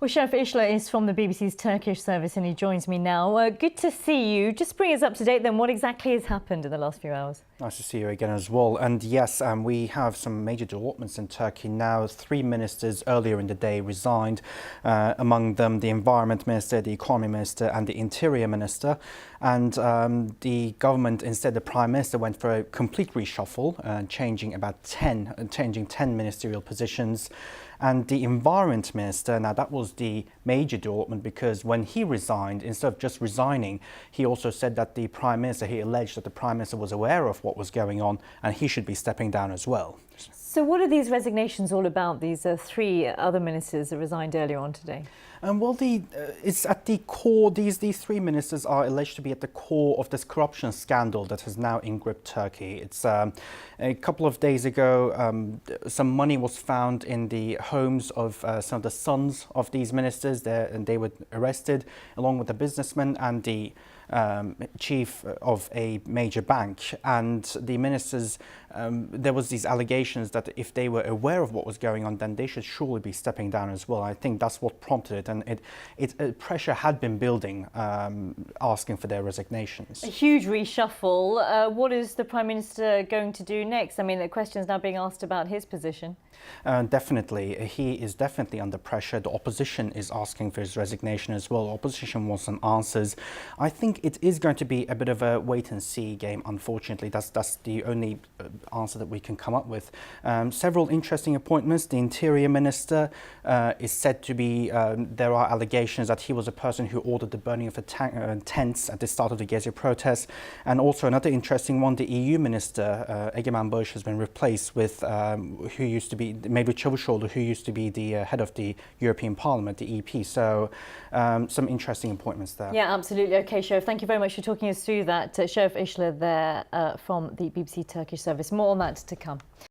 Well, Chef Ishla is from the BBC's Turkish service and he joins me now. Good to see you. Just bring us up to date then. What exactly has happened in the last few hours? Nice to see you again as well. And yes, we have some major developments in Turkey now. 3 ministers earlier in the day resigned, among them the Environment Minister, the Economy Minister and the Interior Minister. And the government, instead the Prime Minister, went for a complete reshuffle, changing 10 ministerial positions. And the Environment Minister, now that was the major development because when he resigned, instead of just resigning, he also said that the Prime Minister, he alleged that the Prime Minister was aware of what was going on and he should be stepping down as well. So what are these resignations all about, these 3 other ministers that resigned earlier on today? Well, it's at the core, these 3 ministers are alleged to be at the core of this corruption scandal that has now engripped Turkey. It's a couple of days ago, some money was found in the homes of some of the sons of these ministers there, and they were arrested along with the businessman and the chief of a major bank. And the ministers, there was these allegations that if they were aware of what was going on, then they should surely be stepping down as well. I think that's what prompted it, and pressure had been building, asking for their resignations. A huge reshuffle. What is the Prime Minister going to do next? I mean, the question is now being asked about his position. Definitely, he is definitely under pressure. The opposition is asking for his resignation as well. The opposition wants some answers. I think it is going to be a bit of a wait-and-see game, unfortunately. That's the only answer that we can come up with. Several interesting appointments. The Interior Minister is said to be, there are allegations that he was a person who ordered the burning of the tents at the start of the Gezi protests. And also another interesting one, the EU Minister, Egemen Bağış, has been replaced with who used to be Mevlüt Çavuşoğlu, who used to be the head of the European Parliament, the EP. So some interesting appointments there. Yeah, absolutely. Okay, Sheriff, thank you very much for talking us through that. Sheriff Ishla there from the BBC Turkish service. More on that to come.